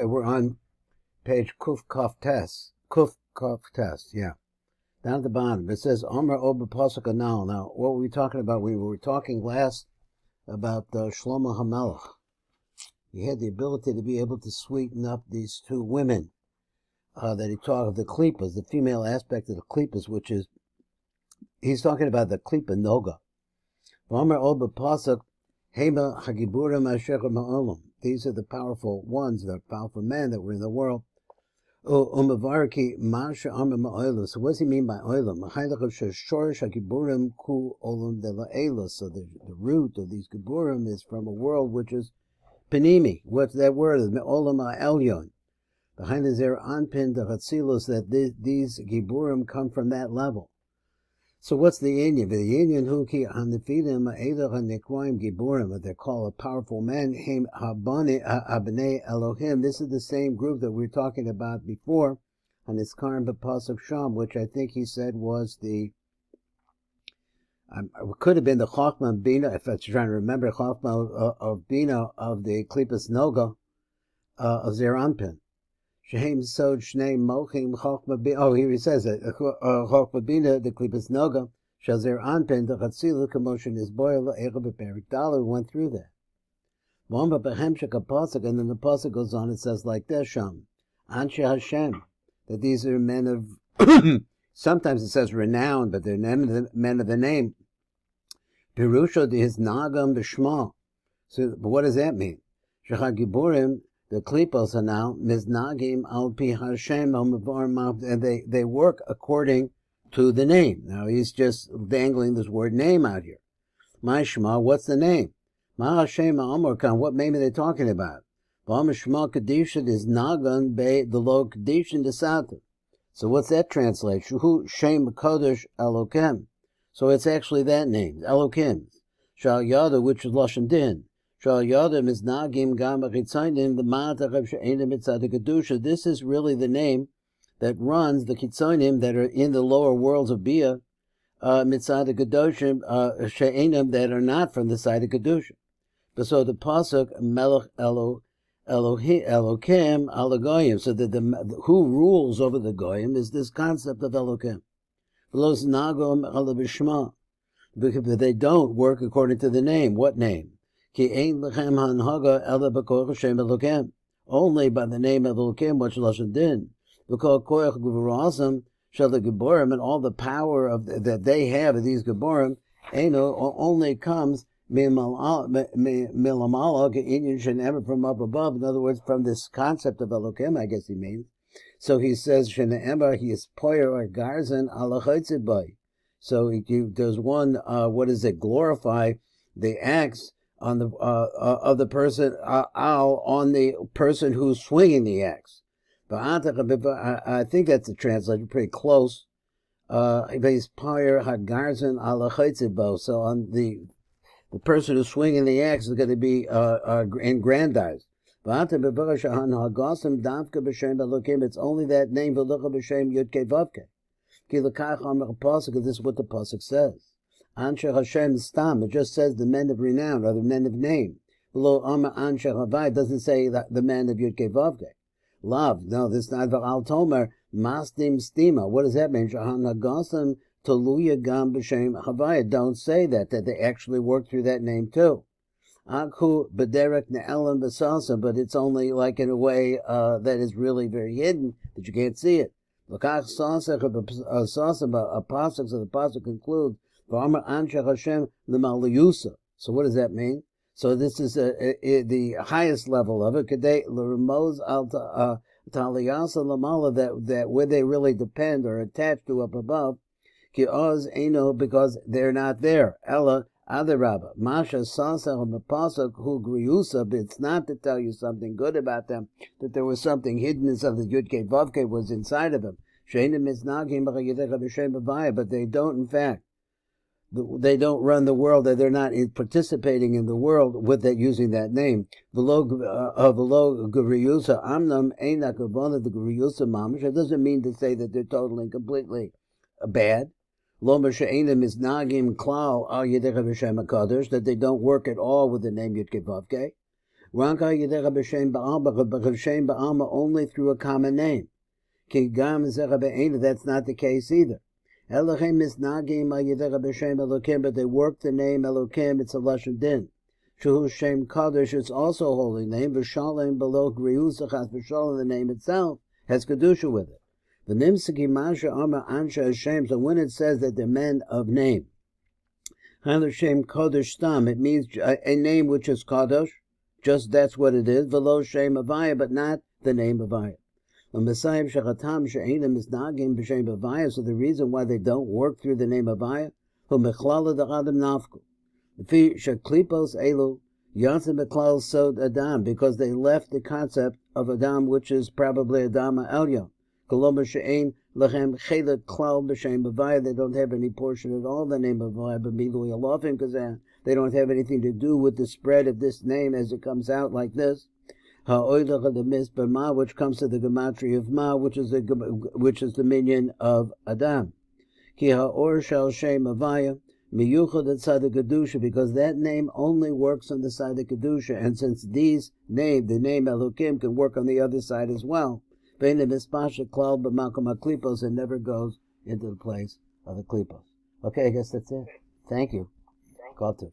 we're on page Kuf Kaf Test. Kuf Kaf Test, yeah. Down at the bottom, it says Omer Oba Pasuk Anal. Now, what were we talking about? We were talking last about Shlomo HaMelech. He had the ability to be able to sweeten up these two women that he talked of, the klipas, the female aspect of the klipas, which is, he's talking about the klipa noga. Omer Oba Pasuk Hema Hagiburim Asher Ma'olam. These are the powerful ones, the powerful men that were in the world. So what does he mean by olam? So the root of these giburim is from a world which is panimi. What's that word? Olam elyon. Behind the zer anpin the chatzilus, that these giburim come from that level. So what's the inyan? The inyan huki hanifidim eidach hanikroim giburim, what they call a powerful men. Hem habnei Elohim. This is the same group that we were talking about before on his Karm B'Pasuk Sham, which I think he said was the could have been the Chachma Bina, if I'm trying to remember, Chachma of Bina of the Klipas Noga of Zer Anpin. Shehem Sod Shnei Mochim Chachma Bina. Oh, here he says it. Chachma Bina, the Klipas Noga, Shazer Anpin, the Chatzila Commotion is Boil, Ega Beperik Dala. We went through that. Wamba Behemshek a Pasuk, and then the Pasuk goes on, it says like this, Sham. Anshe Hashem, that these are men of, sometimes it says renown, but they're men of the name. Pirusha his Nagam B'Shma. So, but what does that mean? Shechag Giburim, the klipos are now miznagim al pi Hashem and they work according to the name. Now he's just dangling this word name out here. My Shema, what's the name? Ma Hashem Amorkan, what name are they talking about? Ba'am Shema Kadisha is Nagan Be the Lo Kadisha Desata. So what's that translation? Who Shem Kodesh Elokim. So it's actually that name, Elokim. Shal Yada, which is Lashon Din. This is really the name that runs the Kitzonim that are in the lower worlds of Bia, Mitzad Kedoshim, She'enim that are not from the side of Kedusha. But so the Pasuk, Melech Elokim ala Goyim, so that who rules over the Goyim is this concept of Elokim. V'los Nagom ala B'Shma, because they don't work according to the name. What name? Only by the name of Elokim, which Lashon Din, and all the power of that they have of these Geborim, only comes from up above. In other words, from this concept of Elokim, I guess he means. So he says, he is poyer or garzan ala chaytzibay. So there's one, glorify the acts on the of the person on the person who's swinging the axe. But I think that's the translation, pretty close. So on the person who's swinging the axe is going to be aggrandized. It's only that name, this is what the pasuk says. Anshe Hashem Stam, it just says the men of renown, or the men of name. Below Amma Anshe Havai, it doesn't say that the men of Yud Vavke. Love, no, this is not Al Tomer, Mastim Stima. What does that mean? Shahan Hagasam Toluya Gam B'Shem Havai. Don't say that they actually work through that name too. Akhu B'derek Ne'elam B'Sasa, but it's only like in a way that is really very hidden, that you can't see it. L'kach Sasa, a pasuk, so the pasuk concludes, so what does that mean? So this is the highest level of it. That where they really depend or attached to up above, because they're not there. Ella Adarabba. Masha Sasa who Griyusa, but it's not to tell you something good about them, that there was something hidden inside the Yudke Vavke was inside of them. But they don't, in fact. They don't run the world, that they're not participating in the world with that, using that name. Below Guriyusa Amnam Eina Kavana the Guriyusa Mamish. It doesn't mean to say that they're totally and completely bad. Loma She'enim is Nagim Klal Al Yedech Hashem HaKadosh, that they don't work at all with the name Yudke Vavke. Ranka Yidera B'Shem Ba'alma, but B'Shem Ba'alma only through a common name. Ki Gam Zera Be'ena, that's not the case either. Elohim is Nagim Yidera B'Shem Elokim, but they work the name Elokim, it's a Lashon Din. Shuhu Shem Kadosh, it's also a holy name. V'Shalem Below Griusachas, V'Shalem, the name itself, has Kedusha with it. The Nimsaki Masha Amar Ansha Hashem, so when it says that they're men of name, Shem Kodesh Stam, it means a name which is Kadosh, just that's what it is, Velo Shem Avaya, but not the name Avaya. So the reason why they don't work through the name Avaya, because they left the concept of Adam, which is probably Adam Elyon. They don't have any portion at all, the name of Avaya, because they don't have anything to do with the spread of this name as it comes out like this. Which comes to the gematria of Ma, which is the minion of Adam. Ki ha'or shel shem Avaya miyuchad etzad kedusha, because that name only works on the side of kedusha, and since the name Elokim can work on the other side as well, it never goes into the place of the klipos. Okay, I guess that's it. Thank you. Kol tov.